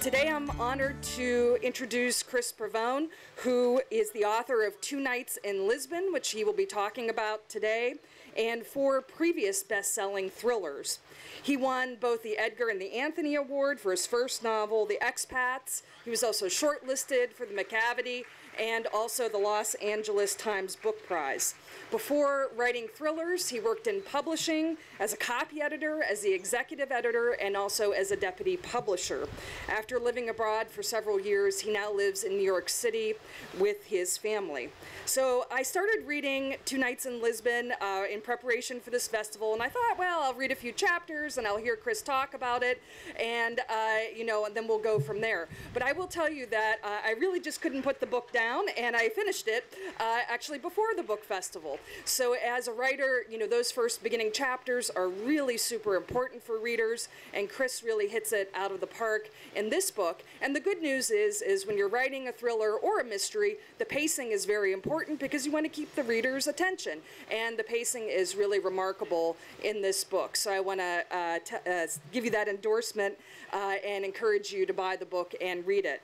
Today I'm honored to introduce Chris Pavone, who is the author of 2 Nights in Lisbon, which he will be talking about today, and 4 previous best-selling thrillers. He won both the Edgar and the Anthony Award for his first novel, The Expats. He was also shortlisted for the McCavity and also the Los Angeles Times Book Prize. Before writing thrillers, he worked in publishing as a copy editor, as the executive editor, and also as a deputy publisher. After living abroad for several years, he now lives in New York City with his family. So I started reading 2 Nights in Lisbon in preparation for this festival, and I thought, well, I'll read a few chapters and I'll hear Chris talk about it, and and then we'll go from there. But I will tell you that I really just couldn't put the book down, and I finished it actually before the book festival. So as a writer, those first beginning chapters are really super important for readers, and Chris really hits it out of the park in this book. And the good news is when you're writing a thriller or a mystery, the pacing is very important because you want to keep the reader's attention, and the pacing is really remarkable in this book. So I want to give you that endorsement and encourage you to buy the book and read it.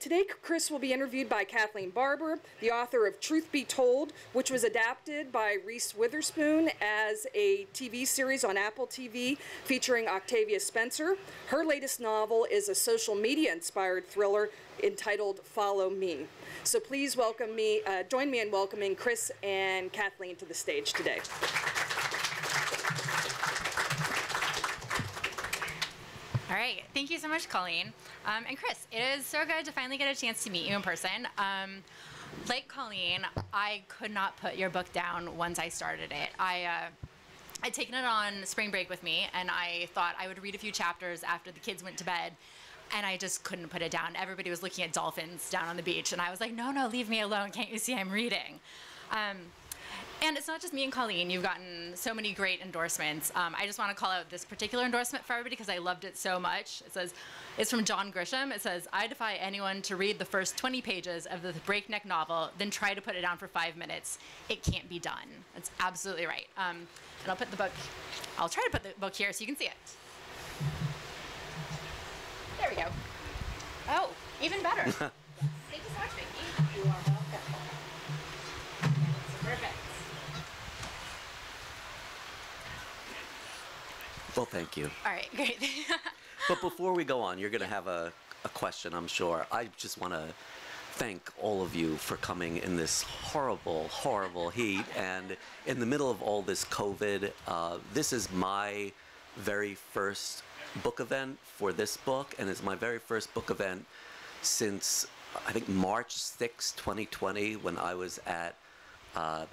Today, Chris will be interviewed by Kathleen Barber, the author of Truth Be Told, which was adapted by Reese Witherspoon as a TV series on Apple TV featuring Octavia Spencer. Her latest novel is a social media-inspired thriller entitled Follow Me. So please join me in welcoming Chris and Kathleen to the stage today. All right, thank you so much, Colleen. And Chris, it is so good to finally get a chance to meet you in person. Like Colleen, I could not put your book down once I started it. I'd taken it on spring break with me, and I thought I would read a few chapters after the kids went to bed, and I just couldn't put it down. Everybody was looking at dolphins down on the beach, and I was like, no, leave me alone. Can't you see I'm reading? And it's not just me and Colleen. You've gotten so many great endorsements. I just want to call out this particular endorsement for everybody because I loved it so much. It says, it's from John Grisham. It says, I defy anyone to read the first 20 pages of the breakneck novel, then try to put it down for 5 minutes. It can't be done. That's absolutely right. And I'll try to put the book here so you can see it. There we go. Oh, even better. Thank you so much, Vicki. You are welcome. Perfect. Well, thank you. All right, great. But before we go on, you're going to have a question, I'm sure. I just want to thank all of you for coming in this horrible, horrible heat. And in the middle of all this COVID, this is my very first book event for this book, and it's my very first book event since, I think, March 6, 2020, when I was at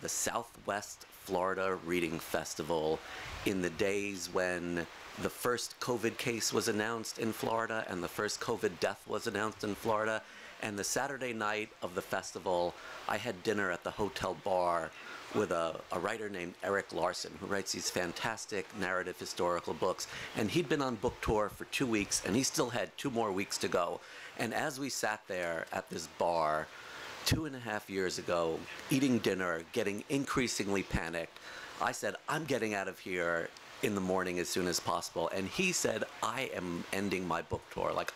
the Southwest Florida Reading Festival in the days when the first COVID case was announced in Florida and the first COVID death was announced in Florida. And the Saturday night of the festival, I had dinner at the hotel bar with a writer named Eric Larson, who writes these fantastic narrative historical books. And he'd been on book tour for 2 weeks, and he still had 2 more weeks to go. And as we sat there at this bar 2.5 years ago, eating dinner, getting increasingly panicked, I said, I'm getting out of here in the morning as soon as possible. And he said, I am ending my book tour. Like,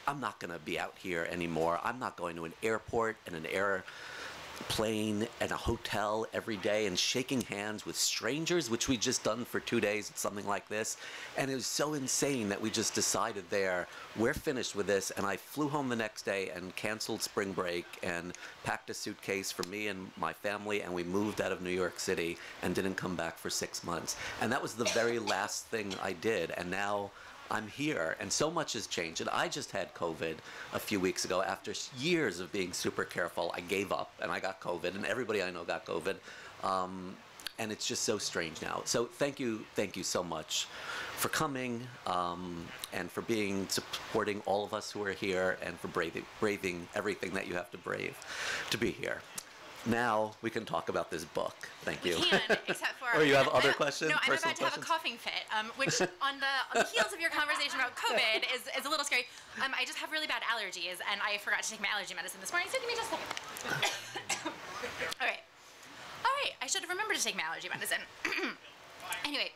I'm not going to be out here anymore. I'm not going to an airport and an airplane and a hotel every day and shaking hands with strangers, which we'd just done for 2 days at something like this. And it was so insane that we just decided there, we're finished with this. And I flew home the next day and canceled spring break and packed a suitcase for me and my family, and we moved out of New York City and didn't come back for 6 months. And that was the very last thing I did. And now I'm here, and so much has changed. And I just had COVID a few weeks ago. After years of being super careful, I gave up, and I got COVID, and everybody I know got COVID. And it's just so strange now. So thank you so much for coming, and for supporting all of us who are here, and for braving everything that you have to brave to be here. Now we can talk about this book. Thank you. We can, except for... Or you have other questions? No, I'm about to have a coughing fit, which on the heels of your conversation about COVID is a little scary. I just have really bad allergies, and I forgot to take my allergy medicine this morning, so give me just a second. All right, I should have remembered to take my allergy medicine. Anyway,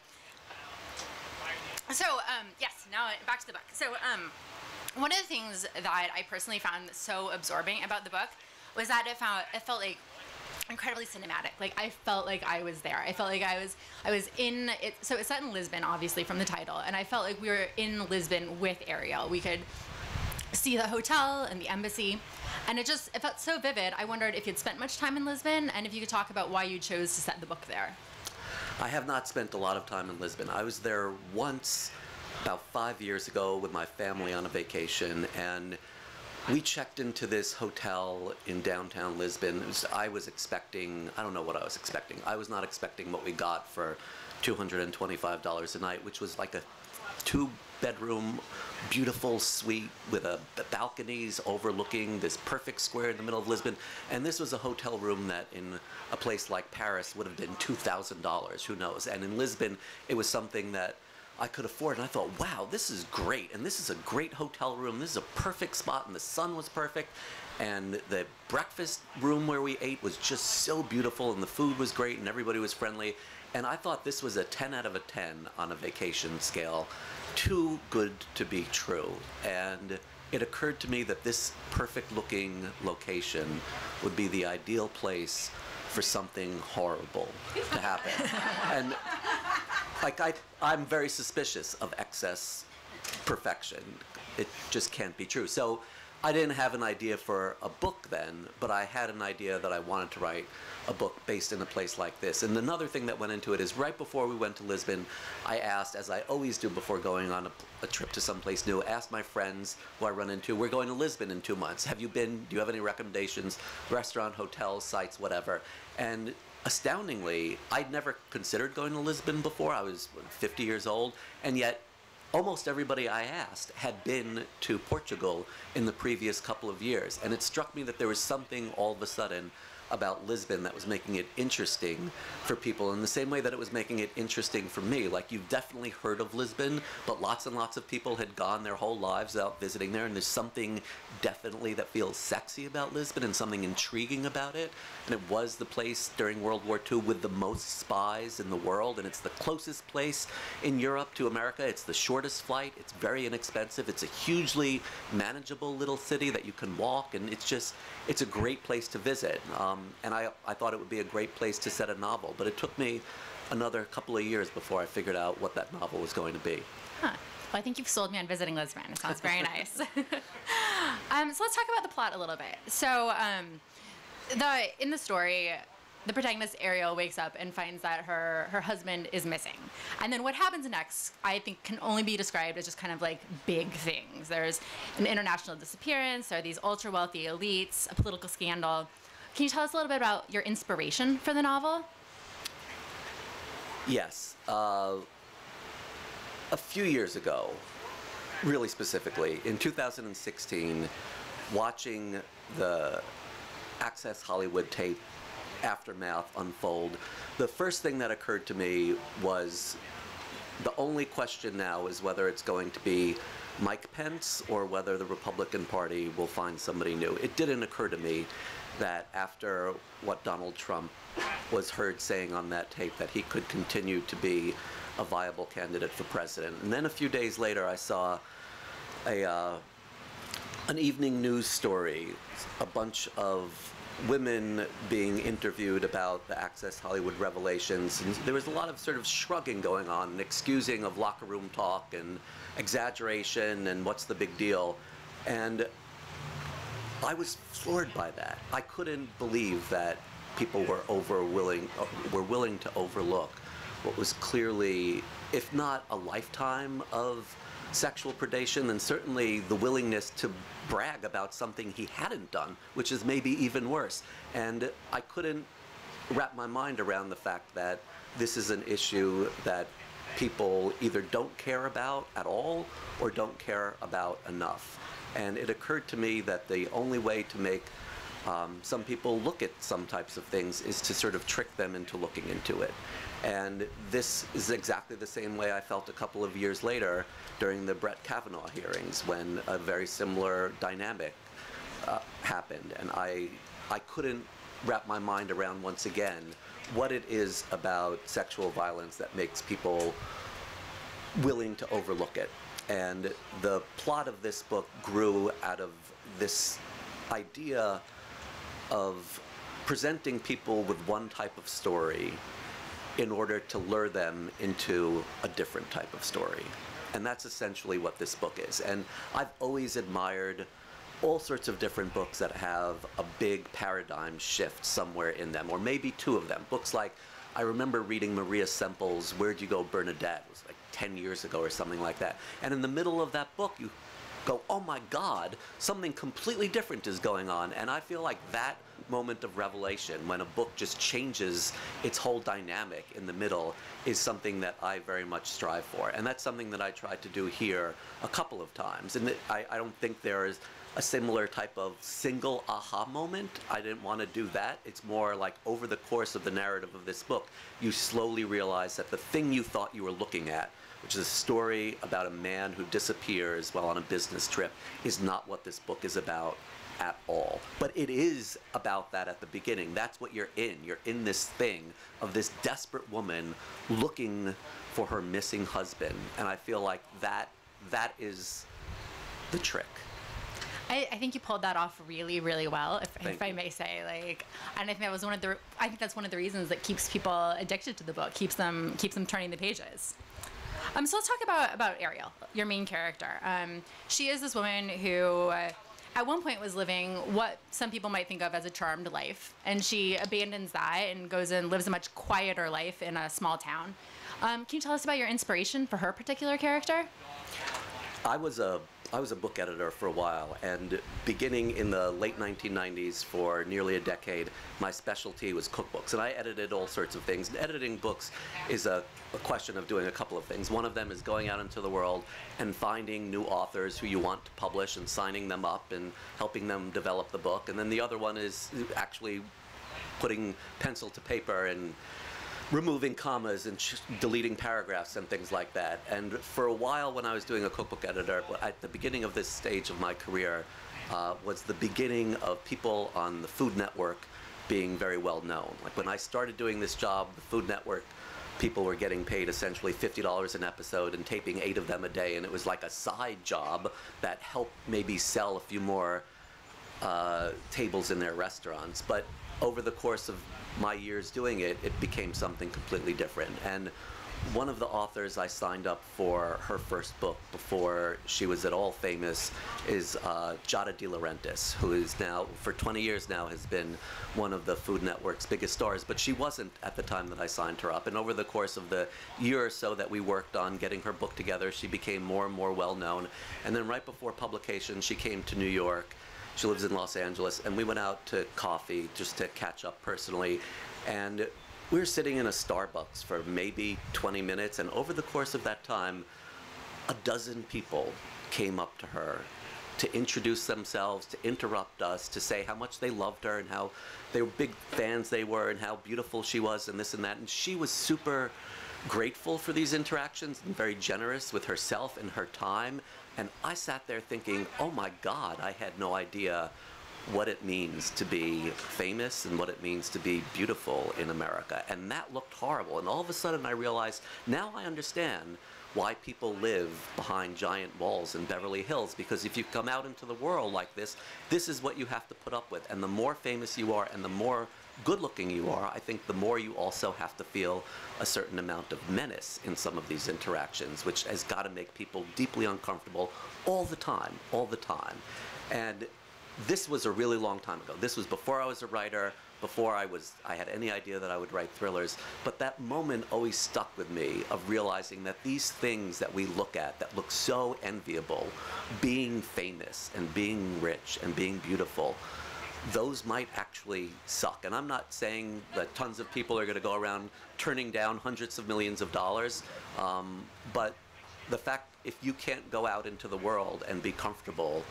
so yes, now back to the book. So one of the things that I personally found so absorbing about the book was that it felt like incredibly cinematic. Like I felt like I was there. I felt like I was in it. So it's set in Lisbon, obviously from the title, and I felt like we were in Lisbon with Ariel. We could see the hotel and the embassy, and it felt so vivid. I wondered if you'd spent much time in Lisbon, and if you could talk about why you chose to set the book there. I have not spent a lot of time in Lisbon. I was there once about 5 years ago with my family on a vacation, and we checked into this hotel in downtown Lisbon. I was expecting, I don't know what I was expecting. I was not expecting what we got for $225 a night, which was like a 2-bedroom, beautiful suite with the balconies overlooking this perfect square in the middle of Lisbon. And this was a hotel room that in a place like Paris would have been $2,000, who knows. And in Lisbon, it was something that I could afford, and I thought, wow, this is great, and this is a great hotel room, this is a perfect spot, and the sun was perfect, and the breakfast room where we ate was just so beautiful, and the food was great, and everybody was friendly, and I thought this was a 10 out of a 10 on a vacation scale, too good to be true, and it occurred to me that this perfect-looking location would be the ideal place for something horrible to happen, and like I'm very suspicious of excess perfection. It just can't be true. So I didn't have an idea for a book then, but I had an idea that I wanted to write a book based in a place like this. And another thing that went into it is right before we went to Lisbon, I asked, as I always do before going on a trip to someplace new, asked my friends who I run into, we're going to Lisbon in 2 months. Have you been? Do you have any recommendations? Restaurant, hotels, sites, whatever. And astoundingly, I'd never considered going to Lisbon before. I was 50 years old, and yet almost everybody I asked had been to Portugal in the previous couple of years. And it struck me that there was something all of a sudden about Lisbon that was making it interesting for people in the same way that it was making it interesting for me. Like, you've definitely heard of Lisbon, but lots and lots of people had gone their whole lives out visiting there, and there's something definitely that feels sexy about Lisbon and something intriguing about it. And it was the place during World War II with the most spies in the world, and it's the closest place in Europe to America. It's the shortest flight. It's very inexpensive. It's a hugely manageable little city that you can walk, and it's a great place to visit. And I thought it would be a great place to set a novel, but it took me another couple of years before I figured out what that novel was going to be. Huh. Well, I think you've sold me on visiting Lisbon. It sounds very nice. So let's talk about the plot a little bit. So in the story, the protagonist, Ariel, wakes up and finds that her husband is missing. And then what happens next, I think, can only be described as just kind of like big things. There's an international disappearance, there are these ultra-wealthy elites, a political scandal. Can you tell us a little bit about your inspiration for the novel? Yes. A few years ago, really specifically, in 2016, watching the Access Hollywood tape Aftermath unfold, the first thing that occurred to me was the only question now is whether it's going to be Mike Pence or whether the Republican Party will find somebody new. It didn't occur to me that after what Donald Trump was heard saying on that tape that he could continue to be a viable candidate for president. And then a few days later I saw an evening news story, a bunch of women being interviewed about the Access Hollywood revelations, and there was a lot of sort of shrugging going on and excusing of locker room talk and exaggeration and what's the big deal. And I was floored by that. I couldn't believe that people were willing to overlook what was clearly, if not a lifetime of sexual predation, then certainly the willingness to brag about something he hadn't done, which is maybe even worse. And I couldn't wrap my mind around the fact that this is an issue that people either don't care about at all or don't care about enough. And it occurred to me that the only way to make some people look at some types of things is to sort of trick them into looking into it. And this is exactly the same way I felt a couple of years later during the Brett Kavanaugh hearings, when a very similar dynamic happened. And I couldn't wrap my mind around, once again, what it is about sexual violence that makes people willing to overlook it. And the plot of this book grew out of this idea of presenting people with one type of story in order to lure them into a different type of story. And that's essentially what this book is. And I've always admired all sorts of different books that have a big paradigm shift somewhere in them, or maybe two of them. Books like, I remember reading Maria Semple's Where'd You Go, Bernadette? It was like 10 years ago or something like that. And in the middle of that book, you go, oh my God, something completely different is going on. And I feel like that moment of revelation, when a book just changes its whole dynamic in the middle, is something that I very much strive for. And that's something that I tried to do here a couple of times. And I don't think there is a similar type of single aha moment. I didn't want to do that. It's more like over the course of the narrative of this book, you slowly realize that the thing you thought you were looking at, which is a story about a man who disappears while on a business trip, is not what this book is about at all. But it is about that at the beginning. That's what you're in. You're in this thing of this desperate woman looking for her missing husband. And I feel like that is the trick. I think you pulled that off really, really well, if I may say. Like, and I think that was I think that's one of the reasons that keeps people addicted to the book, keeps them turning the pages. So let's talk about Ariel, your main character. She is this woman who, at one point, was living what some people might think of as a charmed life, and she abandons that and goes and lives a much quieter life in a small town. Can you tell us about your inspiration for her particular character? I was a book editor for a while, and beginning in the late 1990s for nearly a decade, my specialty was cookbooks, and I edited all sorts of things. And editing books is a question of doing a couple of things. One of them is going out into the world and finding new authors who you want to publish and signing them up and helping them develop the book. And then the other one is actually putting pencil to paper and removing commas and deleting paragraphs and things like that. And for a while, when I was doing a cookbook editor, at the beginning of this stage of my career, was the beginning of people on the Food Network being very well known. Like when I started doing this job, the Food Network people were getting paid essentially $50 an episode and taping 8 of them a day, and it was like a side job that helped maybe sell a few more tables in their restaurants. But over the course of my years doing it, it became something completely different. And one of the authors I signed up for her first book before she was at all famous is Giada De Laurentiis, who is now, for 20 years now, has been one of the Food Network's biggest stars, but she wasn't at the time that I signed her up. And over the course of the year or so that we worked on getting her book together, she became more and more well-known. And then right before publication, she came to New York. She lives in Los Angeles, and we went out to coffee just to catch up personally. And we were sitting in a Starbucks for maybe 20 minutes, and over the course of that time, a dozen people came up to her to introduce themselves, to interrupt us, to say how much they loved her and how they were big fans they were and how beautiful she was and this and that. And she was super grateful for these interactions and very generous with herself and her time. And I sat there thinking, oh my God, I had no idea what it means to be famous and what it means to be beautiful in America. And that looked horrible. And all of a sudden I realized, now I understand why people live behind giant walls in Beverly Hills, because if you come out into the world like this, this is what you have to put up with. And the more famous you are and the more good-looking you are, I think the more you also have to feel a certain amount of menace in some of these interactions, which has got to make people deeply uncomfortable all the time, all the time. And this was a really long time ago. This was before I was a writer, before I had any idea that I would write thrillers. But that moment always stuck with me of realizing that these things that we look at that look so enviable, being famous and being rich and being beautiful, those might actually suck. And I'm not saying that tons of people are going to go around turning down hundreds of millions of dollars, but the fact, if you can't go out into the world and be comfortable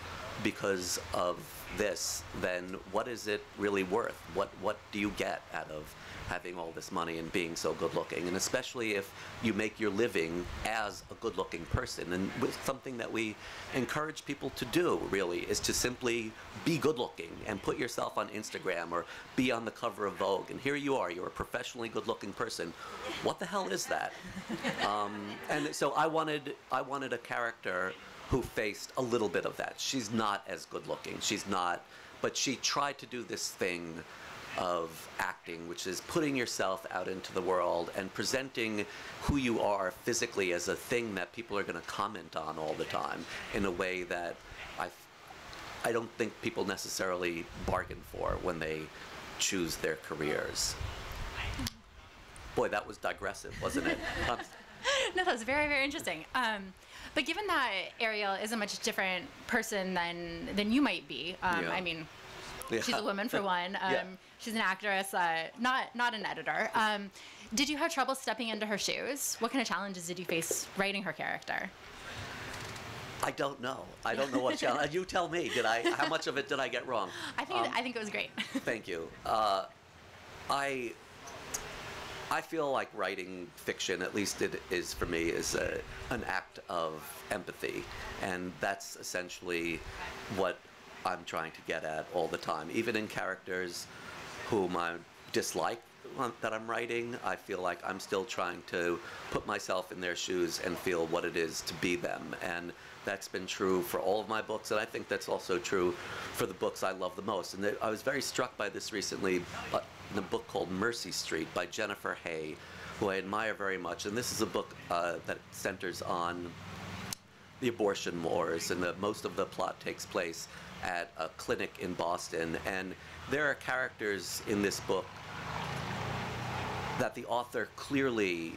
because of this, then what is it really worth? What do you get out of having all this money and being so good looking? And especially if you make your living as a good looking person. And with something that we encourage people to do, really, is to simply be good looking and put yourself on Instagram or be on the cover of Vogue. And here you are, you're a professionally good looking person. What the hell is that? And so I wanted a character who faced a little bit of that. She's not as good looking. She's not, but she tried to do this thing of acting, which is putting yourself out into the world and presenting who you are physically as a thing that people are going to comment on all the time in a way that I don't think people necessarily bargain for when they choose their careers. Boy, that was digressive, wasn't it? No, that was very, very interesting. But given that Ariel is a much different person than you might be, Yeah. I mean, Yeah. she's a woman for one. Yeah. She's an actress, not an editor. Did you have trouble stepping into her shoes? What kind of challenges did you face writing her character? I don't know. I don't know what challenge. You tell me. How much of it did I get wrong? I think it was great. Thank you. I feel like writing fiction, at least it is for me, is an act of empathy, and that's essentially what I'm trying to get at all the time. Even in characters whom I dislike that I'm writing, I feel like I'm still trying to put myself in their shoes and feel what it is to be them. And that's been true for all of my books, and I think that's also true for the books I love the most. And I was very struck by this recently in a book called Mercy Street by Jennifer Hay, who I admire very much. And this is a book that centers on the abortion wars, and most of the plot takes place at a clinic in Boston. And there are characters in this book that the author clearly,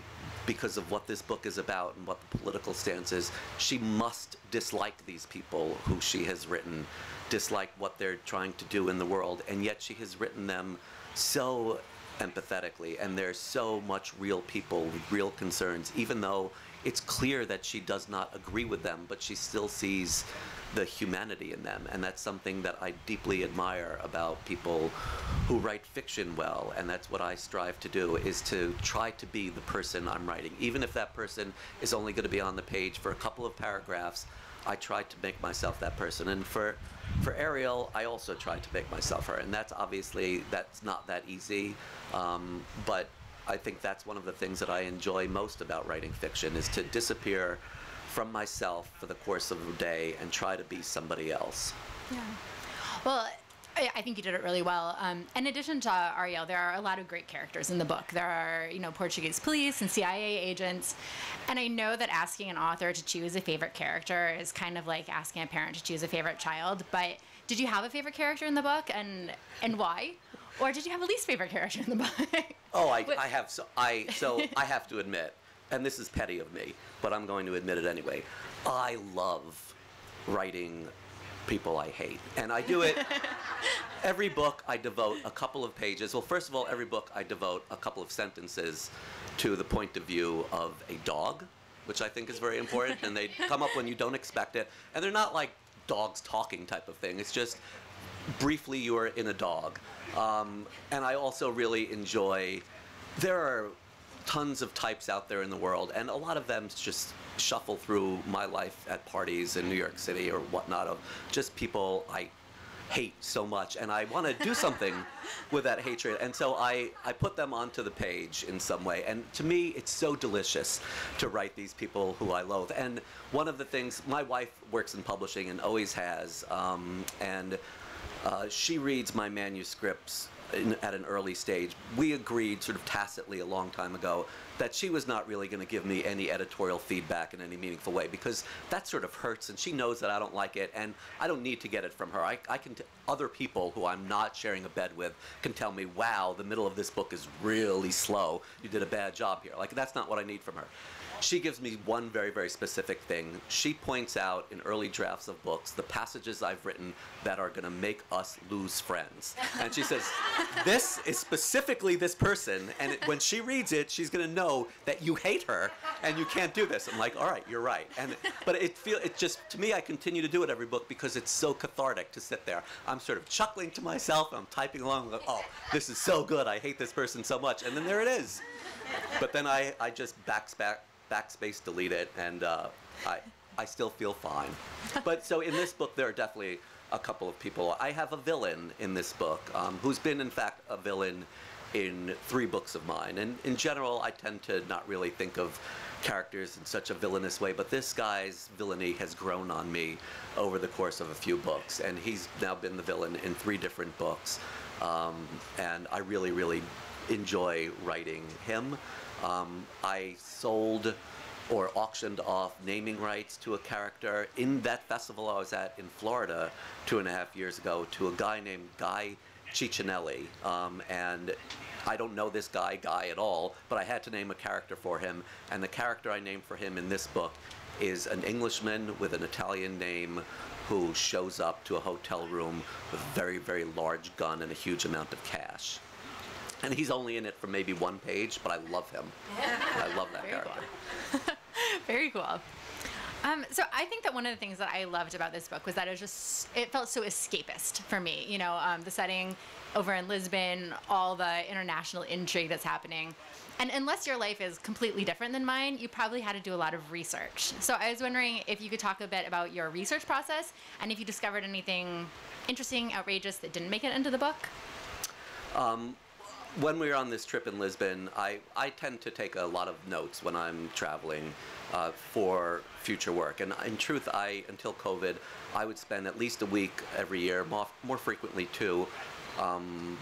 because of what this book is about and what the political stance is, she must dislike these people who she has written, dislike what they're trying to do in the world, and yet she has written them so empathetically, and they're so much real people with real concerns, even though it's clear that she does not agree with them, but she still sees the humanity in them. And that's something that I deeply admire about people who write fiction well, and that's what I strive to do, is to try to be the person I'm writing. Even if that person is only going to be on the page for a couple of paragraphs, I try to make myself that person. And for Ariel, I also tried to make myself her, and that's not that easy, but I think that's one of the things that I enjoy most about writing fiction, is to disappear from myself for the course of a day and try to be somebody else. Yeah. Well, I think you did it really well. In addition to Ariel, there are a lot of great characters in the book. There are, Portuguese police and CIA agents. And I know that asking an author to choose a favorite character is kind of like asking a parent to choose a favorite child. But did you have a favorite character in the book, and why? Or did you have a least favorite character in the book? Oh, I have. So I have to admit, and this is petty of me, but I'm going to admit it anyway. I love writing people I hate, and I do it. Every book I devote a couple of pages. Well, first of all, every book I devote a couple of sentences to the point of view of a dog, which I think is very important, and they come up when you don't expect it. And they're not like dogs talking type of thing. It's just briefly you are in a dog. And I also really enjoy, there are tons of types out there in the world, and a lot of them just shuffle through my life at parties in New York City or whatnot, of just people I hate so much, and I want to do something with that hatred, and so I put them onto the page in some way. And to me, it's so delicious to write these people who I loathe. And one of the things, my wife works in publishing and always has, and she reads my manuscripts at an early stage. We agreed sort of tacitly a long time ago that she was not really going to give me any editorial feedback in any meaningful way, because that sort of hurts, and she knows that I don't like it, and I don't need to get it from her. Other people who I'm not sharing a bed with can tell me, wow, the middle of this book is really slow. You did a bad job here. Like, that's not what I need from her. she gives me one very, very specific thing. She points out in early drafts of books the passages I've written that are going to make us lose friends. And she says, this is specifically this person, and when she reads it, she's going to know that you hate her and you can't do this. I'm like, all right, you're right. But it just, to me, I continue to do it every book because it's so cathartic to sit there. I'm sort of chuckling to myself, I'm typing along, like, oh, this is so good, I hate this person so much, and then there it is. But then I just backspace delete it, and I still feel fine. But so in this book, there are definitely a couple of people. I have a villain in this book who's been, in fact, a villain in 3 books of mine. And in general, I tend to not really think of characters in such a villainous way, but this guy's villainy has grown on me over the course of a few books, and he's now been the villain in 3 different books. And I really, really enjoy writing him. I sold or auctioned off naming rights to a character in that festival I was at in Florida 2.5 years ago to a guy named Guy Ciccinelli. And I don't know this guy at all, but I had to name a character for him, and the character I named for him in this book is an Englishman with an Italian name who shows up to a hotel room with a very, very large gun and a huge amount of cash. And he's only in it for maybe 1 page, but I love him. I love that character. Cool. Very cool. So I think that one of the things that I loved about this book was that it felt so escapist for me. You know, the setting over in Lisbon, all the international intrigue that's happening. And unless your life is completely different than mine, you probably had to do a lot of research. So I was wondering if you could talk a bit about your research process and if you discovered anything interesting, outrageous that didn't make it into the book. When we were on this trip in Lisbon, I tend to take a lot of notes when I'm traveling for future work. And in truth, until COVID, I would spend at least a week every year, more frequently 2,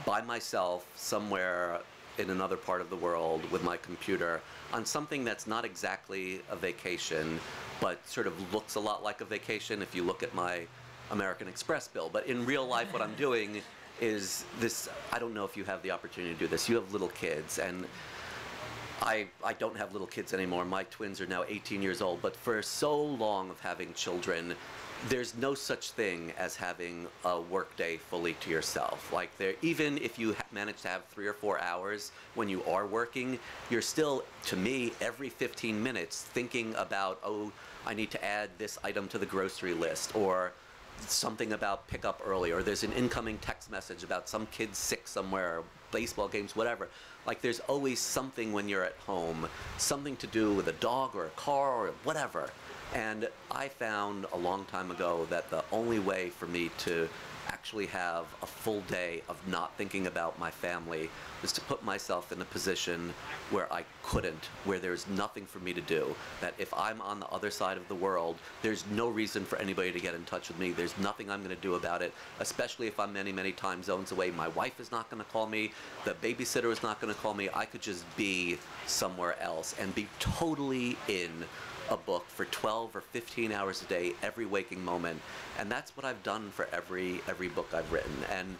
by myself somewhere in another part of the world with my computer on something that's not exactly a vacation, but sort of looks a lot like a vacation if you look at my American Express bill. But in real life, what I'm doing is this. I don't know if you have the opportunity to do this. You have little kids, and I don't have little kids anymore. My twins are now 18 years old, but for so long of having children, there's no such thing as having a workday fully to yourself. Like, even if you manage to have 3 or 4 hours when you are working, you're still, to me, every 15 minutes thinking about, oh, I need to add this item to the grocery list, or something about pick up early, or there's an incoming text message about some kid sick somewhere, baseball games, whatever. Like, there's always something when you're at home, something to do with a dog or a car or whatever. And I found a long time ago that the only way for me to actually have a full day of not thinking about my family was to put myself in a position where I couldn't, where there's nothing for me to do. That if I'm on the other side of the world, there's no reason for anybody to get in touch with me. There's nothing I'm going to do about it, especially if I'm many, many time zones away. My wife is not going to call me. The babysitter is not going to call me. I could just be somewhere else and be totally in a book for 12 or 15 hours a day, every waking moment. And that's what I've done for every book I've written. And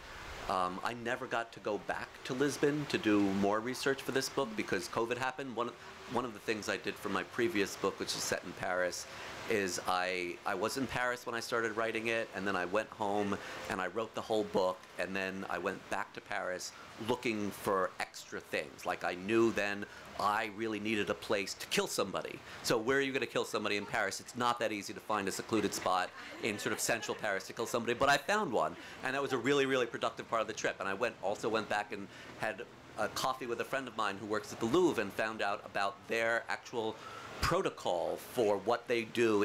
I never got to go back to Lisbon to do more research for this book because COVID happened. One of the things I did for my previous book, which is set in Paris, is I was in Paris when I started writing it, and then I went home and I wrote the whole book, and then I went back to Paris looking for extra things. Like, I knew then I really needed a place to kill somebody. So where are you going to kill somebody in Paris? It's not that easy to find a secluded spot in sort of central Paris to kill somebody, but I found one, and that was a really, really productive part of the trip. And I also went back and had a coffee with a friend of mine who works at the Louvre and found out about their actual protocol for what they do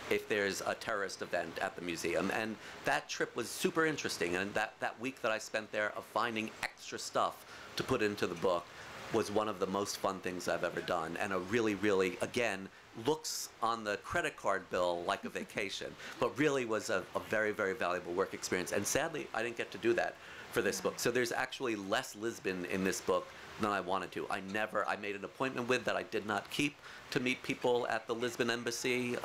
if there's a terrorist event at the museum. And that trip was super interesting, and that week that I spent there of finding extra stuff to put into the book was one of the most fun things I've ever done, and a really, really, again, looks on the credit card bill like a vacation, but really was a very, very valuable work experience. And sadly, I didn't get to do that for this book. So there's actually less Lisbon in this book than I wanted to. I made an appointment with that I did not keep to meet people at the Lisbon Embassy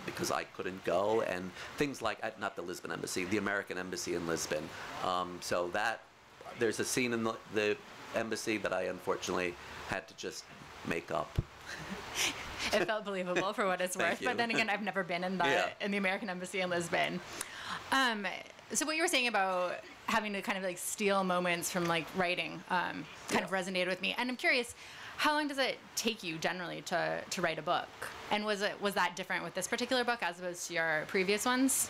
because I couldn't go, and things like, not the Lisbon Embassy, the American Embassy in Lisbon. So there's a scene in the embassy that I unfortunately had to just make up. It felt believable for what it's worth. But then again, I've never been in the American Embassy in Lisbon. So what you were saying about having to kind of like steal moments from like writing kind of resonated with me. And I'm curious, how long does it take you generally to write a book? And was that different with this particular book as opposed to your previous ones?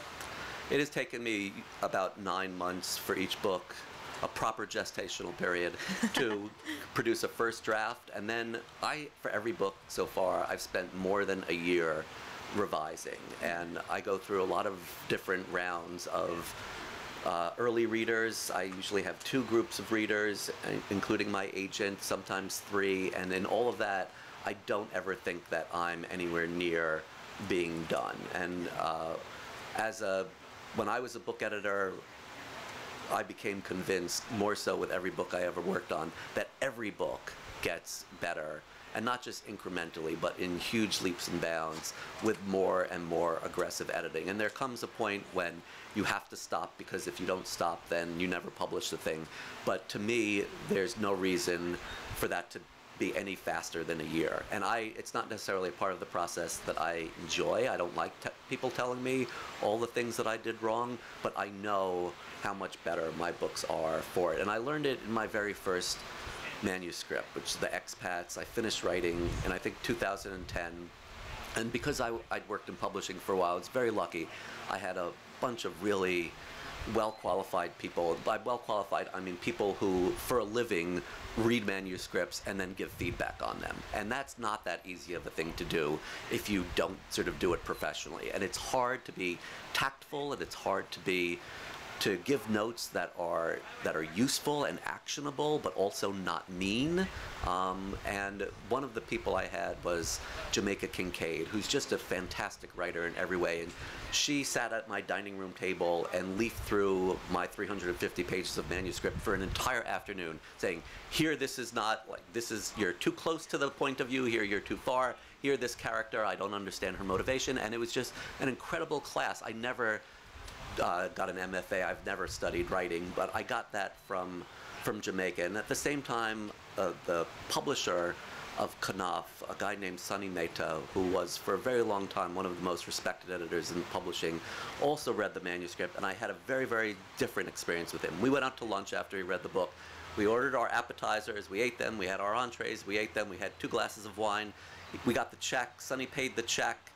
It has taken me about 9 months for each book, a proper gestational period, to produce a first draft. And then for every book so far, I've spent more than a year revising. And I go through a lot of different rounds of early readers. I usually have 2 groups of readers, including my agent, sometimes 3. And in all of that, I don't ever think that I'm anywhere near being done. And when I was a book editor, I became convinced, more so with every book I ever worked on, that every book gets better, and not just incrementally, but in huge leaps and bounds with more and more aggressive editing. And there comes a point when you have to stop, because if you don't stop, then you never publish the thing. But to me, there's no reason for that to be any faster than a year. And it's not necessarily a part of the process that I enjoy. I don't like people telling me all the things that I did wrong, but I know how much better my books are for it. And I learned it in my very first manuscript, which is The Expats. I finished writing in, I think, 2010. And because I'd worked in publishing for a while, I was very lucky. I had a bunch of really well-qualified people. By well-qualified, I mean people who, for a living, read manuscripts and then give feedback on them. And that's not that easy of a thing to do if you don't sort of do it professionally. And it's hard to be tactful, and it's hard to give notes that are useful and actionable, but also not mean. And one of the people I had was Jamaica Kincaid, who's just a fantastic writer in every way. And she sat at my dining room table and leafed through my 350 pages of manuscript for an entire afternoon, saying, here, this is not, like, you're too close to the point of view, here you're too far, here, this character, I don't understand her motivation. And it was just an incredible class. I never got an MFA. I've never studied writing, but I got that from Jamaica. And at the same time, the publisher of Knopf, a guy named Sonny Mehta, who was for a very long time one of the most respected editors in publishing, also read the manuscript, and I had a very, very different experience with him. We went out to lunch after he read the book. We ordered our appetizers, we ate them, we had our entrees, we ate them, we had 2 glasses of wine. We got the check, Sonny paid the check,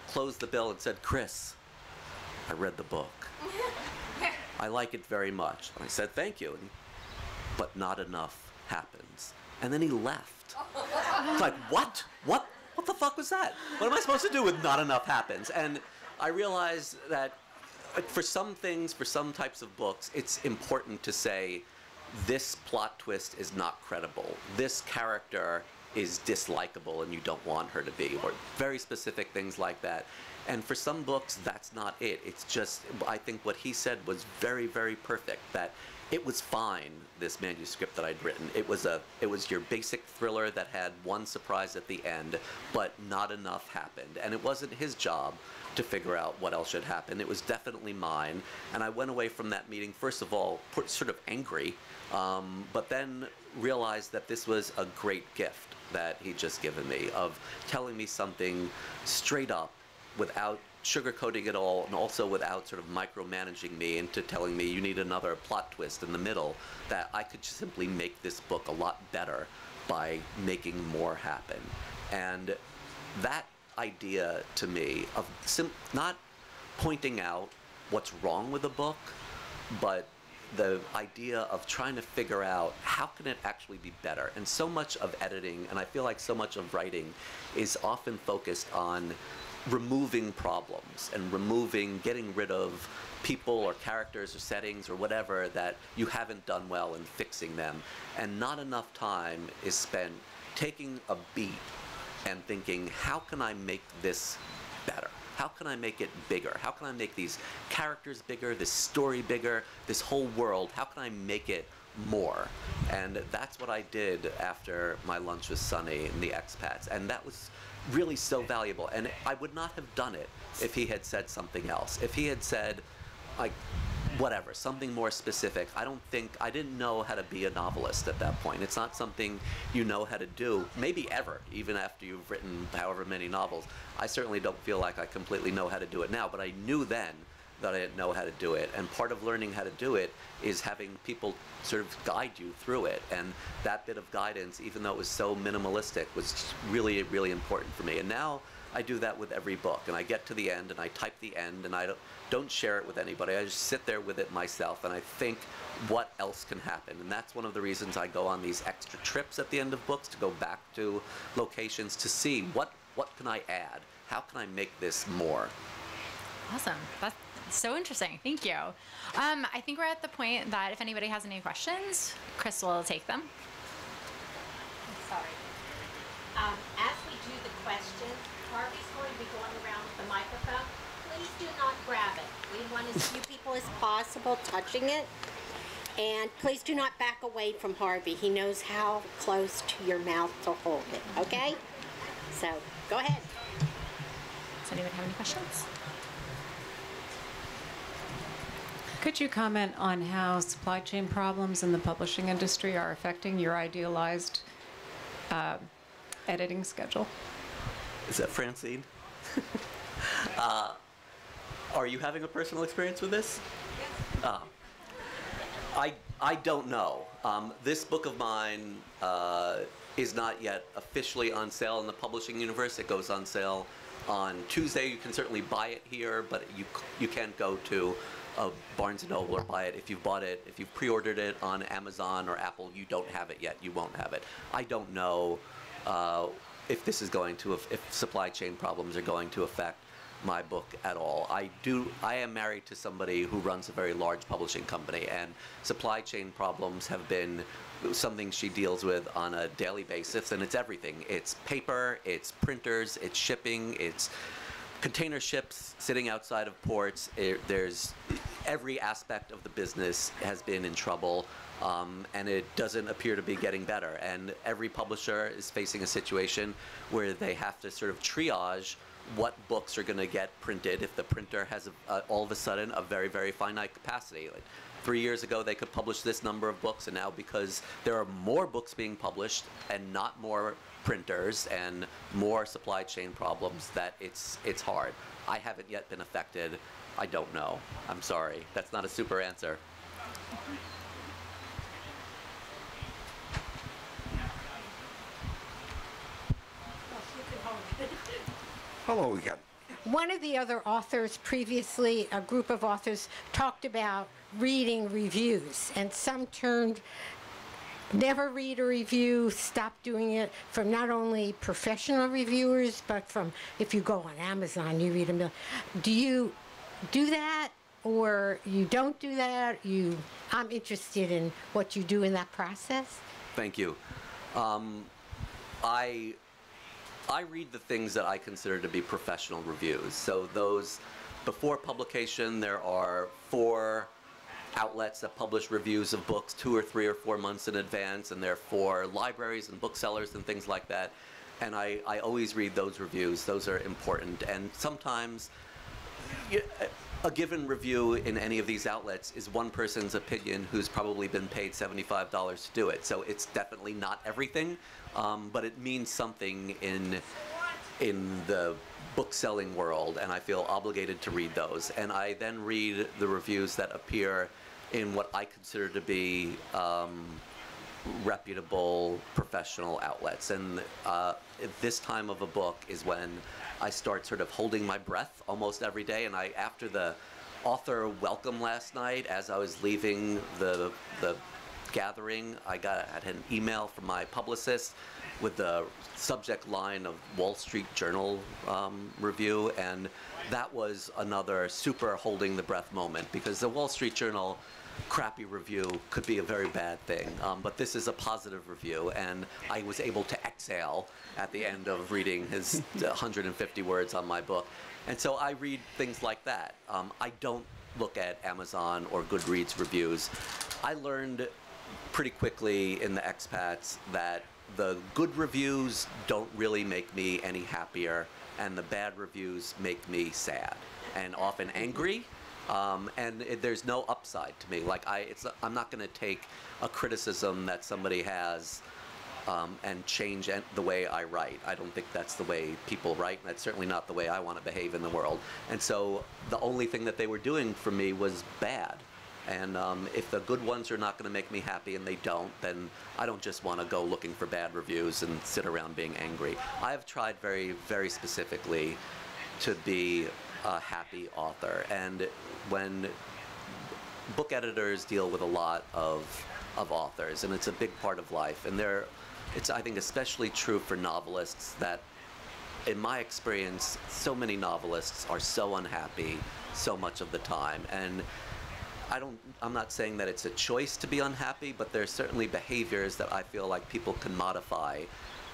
closed the bill, and said, Chris, I read the book. I like it very much. And I said, thank you. But not enough happens. And then he left. It's like, what? What the fuck was that? What am I supposed to do with not enough happens? And I realized that for some things, for some types of books, it's important to say, this plot twist is not credible. This character is dislikable and you don't want her to be, or very specific things like that. And for some books, that's not it. It's just, I think what he said was very, very perfect, that it was fine, this manuscript that I'd written. It was your basic thriller that had one surprise at the end, but not enough happened. And it wasn't his job to figure out what else should happen. It was definitely mine. And I went away from that meeting, first of all, sort of angry, but then realized that this was a great gift that he'd just given me, of telling me something straight up, without sugarcoating it all, and also without sort of micromanaging me into telling me you need another plot twist in the middle, that I could just simply make this book a lot better by making more happen. And that idea to me of not pointing out what's wrong with the book, but the idea of trying to figure out how can it actually be better. And so much of editing, and I feel like so much of writing, is often focused on removing problems and getting rid of people or characters or settings or whatever that you haven't done well, and fixing them. And not enough time is spent taking a beat and thinking, how can I make this better? How can I make it bigger? How can I make these characters bigger, this story bigger, this whole world? How can I make it more? And that's what I did after my lunch with Sonny and The Expats. And that was really so valuable. And I would not have done it if he had said something else. If he had said, like, whatever, something more specific. I didn't know how to be a novelist at that point. It's not something you know how to do, maybe ever, even after you've written however many novels. I certainly don't feel like I completely know how to do it now, but I knew then that I didn't know how to do it. And part of learning how to do it is having people sort of guide you through it. And that bit of guidance, even though it was so minimalistic, was really, really important for me. And now I do that with every book. And I get to the end and I type the end and I don't share it with anybody. I just sit there with it myself and I think what else can happen. And that's one of the reasons I go on these extra trips at the end of books, to go back to locations to see what can I add? How can I make this more? Awesome. That's so interesting. Thank you. I think we're at the point that if anybody has any questions, Chris will take them. Sorry. As we do the questions, Harvey's going to be going around with the microphone. Please do not grab it. We want as few people as possible touching it. And please do not back away from Harvey. He knows how close to your mouth to hold it, okay? So, go ahead. Does anyone have any questions? Could you comment on how supply chain problems in the publishing industry are affecting your idealized editing schedule? Is that Francine? Are you having a personal experience with this? Yes. I don't know. This book of mine is not yet officially on sale in the publishing universe. It goes on sale on Tuesday. You can certainly buy it here, but you can't go to Barnes & Noble or buy it. If you've bought it, if you've pre-ordered it on Amazon or Apple, you don't have it yet. You won't have it. I don't know if this is going to, if supply chain problems are going to affect my book at all. I am married to somebody who runs a very large publishing company, and supply chain problems have been something she deals with on a daily basis, and it's everything. It's paper, it's printers, it's shipping, it's container ships sitting outside of ports. There's every aspect of the business has been in trouble, and it doesn't appear to be getting better. And every publisher is facing a situation where they have to sort of triage what books are going to get printed if the printer has all of a sudden a very, very finite capacity. Like 3 years ago, they could publish this number of books, and now because there are more books being published and not more printers and more supply chain problems, that it's hard. I haven't yet been affected. I don't know. I'm sorry. That's not a super answer. Hello again. One of the other authors previously, a group of authors, talked about reading reviews, and some turned never read a review, stop doing it, from not only professional reviewers, but from, if you go on Amazon, you read a million. Do you do that, or you don't do that? I'm interested in what you do in that process. Thank you. I read the things that I consider to be professional reviews. So those, before publication, there are 4 outlets that publish reviews of books 2 or 3 or 4 months in advance, and they're for libraries and booksellers and things like that. And I always read those reviews. Those are important. And sometimes a given review in any of these outlets is one person's opinion who's probably been paid $75 to do it. So it's definitely not everything, but it means something in the book selling world, and I feel obligated to read those. And I then read the reviews that appear in what I consider to be reputable professional outlets. And this time of a book is when I start sort of holding my breath almost every day. And after the author welcome last night, as I was leaving the gathering, I had an email from my publicist with the subject line of Wall Street Journal review, and that was another super holding the breath moment, because the Wall Street Journal crappy review could be a very bad thing, but this is a positive review, and I was able to exhale at the end of reading his 150 words on my book. And so I read things like that. I don't look at Amazon or Goodreads reviews. I learned pretty quickly in the expats that the good reviews don't really make me any happier, and the bad reviews make me sad and often angry. There's no upside to me. Like I'm not going to take a criticism that somebody has and change the way I write. I don't think that's the way people write, and that's certainly not the way I want to behave in the world. And so the only thing that they were doing for me was bad. And if the good ones are not going to make me happy and they don't, then I don't just want to go looking for bad reviews and sit around being angry. I have tried very, very specifically to be a happy author. And when book editors deal with a lot of authors, and it's a big part of life, and it's, I think, especially true for novelists that, in my experience, so many novelists are so unhappy so much of the time. And I'm not saying that it's a choice to be unhappy, but there's certainly behaviors that I feel like people can modify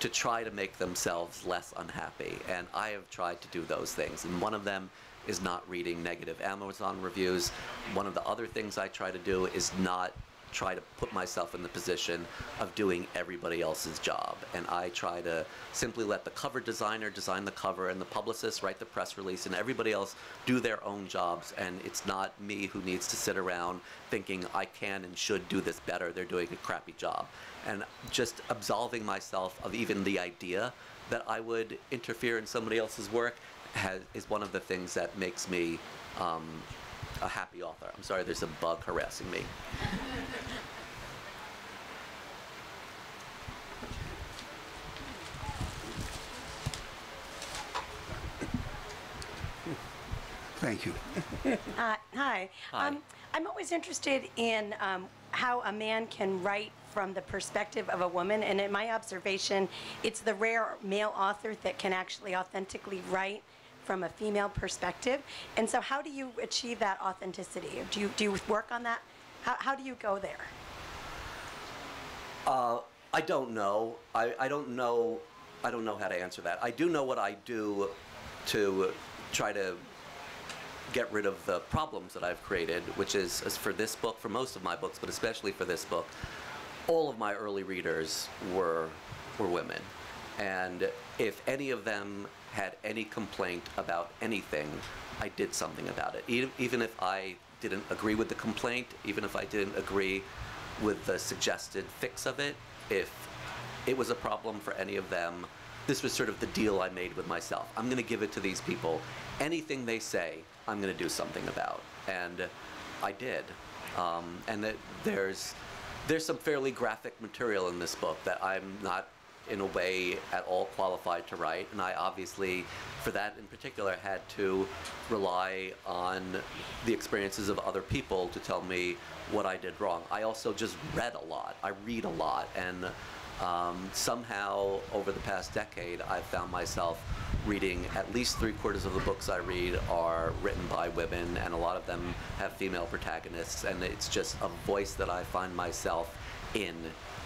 to try to make themselves less unhappy. And I have tried to do those things. And one of them is not reading negative Amazon reviews. One of the other things I try to do is not try to put myself in the position of doing everybody else's job. And I try to simply let the cover designer design the cover and the publicist write the press release and everybody else do their own jobs. And it's not me who needs to sit around thinking I can and should do this better. They're doing a crappy job. And just absolving myself of even the idea that I would interfere in somebody else's work is one of the things that makes me a happy author. I'm sorry, there's a bug harassing me. Thank you. Hi. Hi. I'm always interested in how a man can write from the perspective of a woman, and in my observation, it's the rare male author that can actually authentically write from a female perspective. And so how do you achieve that authenticity? Do you work on that? How do you go there? I don't know. I don't know how to answer that. I do know what I do to try to get rid of the problems that I've created, which is for this book, for most of my books, but especially for this book, all of my early readers were women. And if any of them had any complaint about anything, I did something about it. Even if I didn't agree with the complaint, even if I didn't agree with the suggested fix of it, if it was a problem for any of them, this was sort of the deal I made with myself. I'm going to give it to these people. Anything they say, I'm going to do something about. And I did. And there's some fairly graphic material in this book that I'm not in a way at all qualified to write, and I obviously, for that in particular, had to rely on the experiences of other people to tell me what I did wrong. I also just read a lot. I read a lot, and somehow over the past decade I've found myself reading at least 3/4 of the books I read are written by women, and a lot of them have female protagonists, and it's just a voice that I find myself in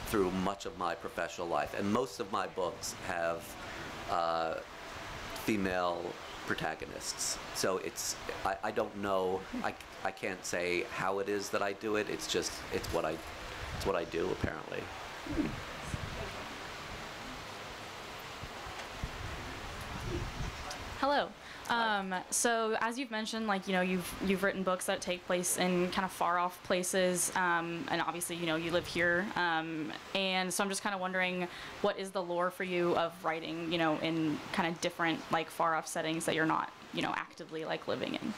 through much of my professional life. And most of my books have female protagonists. So I don't know, I can't say how it is that I do it. It's what I do, apparently. Hello. So as you've mentioned, you've written books that take place in kind of far off places, and obviously, you live here, and so I'm just kind of wondering, what is the lure for you of writing, in kind of different, far off settings that you're not, actively, living in?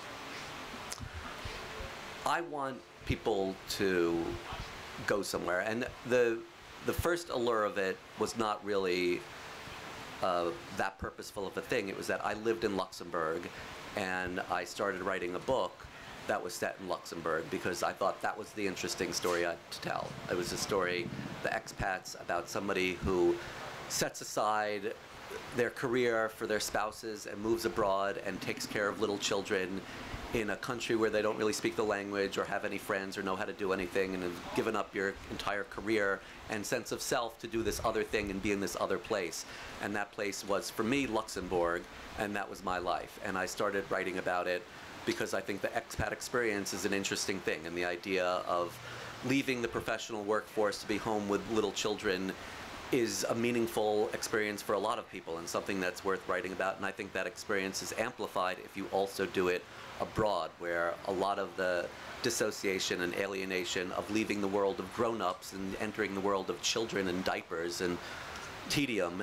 I want people to go somewhere, and the first allure of it was not really that purposeful of a thing. It was that I lived in Luxembourg, and I started writing a book that was set in Luxembourg because I thought that was the interesting story to tell. It was a story, the expats, about somebody who sets aside their career for their spouses and moves abroad and takes care of little children in a country where they don't really speak the language or have any friends or know how to do anything, and have given up your entire career and sense of self to do this other thing and be in this other place. And that place was, for me, Luxembourg, and that was my life. And I started writing about it because I think the expat experience is an interesting thing, and the idea of leaving the professional workforce to be home with little children is a meaningful experience for a lot of people and something that's worth writing about. And I think that experience is amplified if you also do it abroad, where a lot of the dissociation and alienation of leaving the world of grown-ups and entering the world of children and diapers and tedium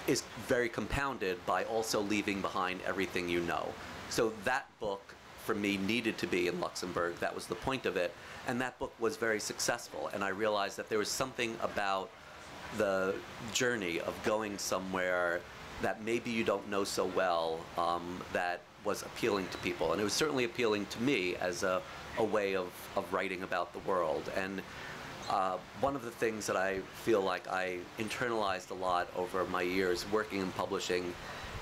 is very compounded by also leaving behind everything you know. So that book, for me, needed to be in Luxembourg. That was the point of it. And that book was very successful. And I realized that there was something about the journey of going somewhere that maybe you don't know so well that was appealing to people. And it was certainly appealing to me as a way of writing about the world. And one of the things that I feel like I internalized a lot over my years working in publishing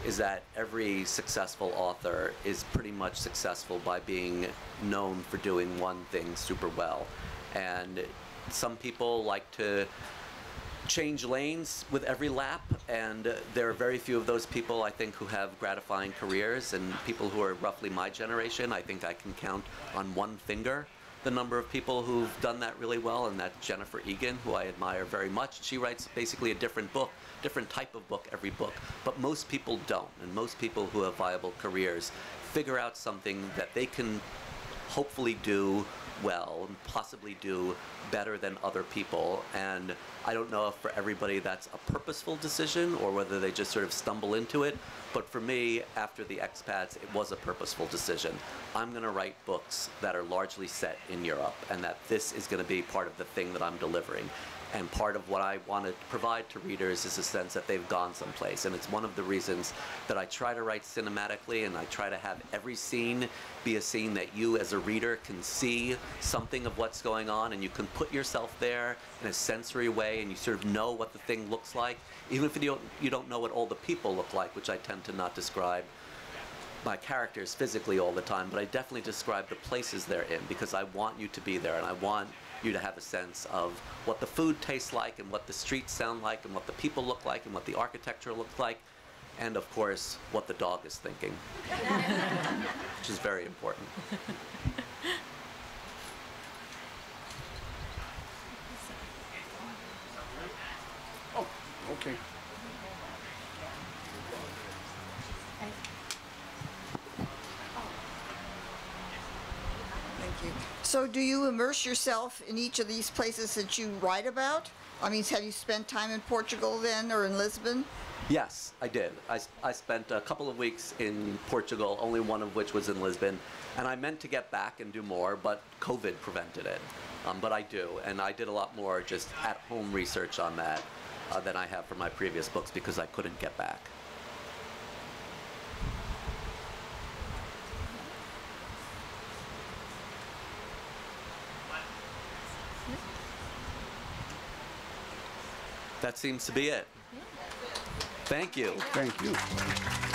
is that every successful author is pretty much successful by being known for doing one thing super well. And some people like to change lanes with every lap, and there are very few of those people, I think, who have gratifying careers, and people who are roughly my generation, I think I can count on one finger the number of people who've done that really well, and that's Jennifer Egan, who I admire very much. She writes basically a different book, different type of book every book, but most people don't, and most people who have viable careers figure out something that they can hopefully do well and possibly do better than other people. And I don't know if for everybody that's a purposeful decision or whether they just sort of stumble into it, but for me, after the expats, it was a purposeful decision. I'm going to write books that are largely set in Europe, and that this is going to be part of the thing that I'm delivering. And part of what I want to provide to readers is a sense that they've gone someplace. And it's one of the reasons that I try to write cinematically, and I try to have every scene be a scene that you as a reader can see something of what's going on, and you can put yourself there in a sensory way, and you sort of know what the thing looks like, even if you don't know what all the people look like, which I tend to not describe my characters physically all the time, but I definitely describe the places they're in, because I want you to be there, and I want you to have a sense of what the food tastes like, and what the streets sound like, and what the people look like, and what the architecture looks like, and of course, what the dog is thinking, which is very important. Oh, okay. So do you immerse yourself in each of these places that you write about? I mean, have you spent time in Portugal then, or in Lisbon? Yes, I did. I spent a couple of weeks in Portugal, only one of which was in Lisbon, and I meant to get back and do more, but COVID prevented it. But I do, and I did a lot more just at-home research on that than I have for my previous books because I couldn't get back. That seems to be it. Thank you. Thank you.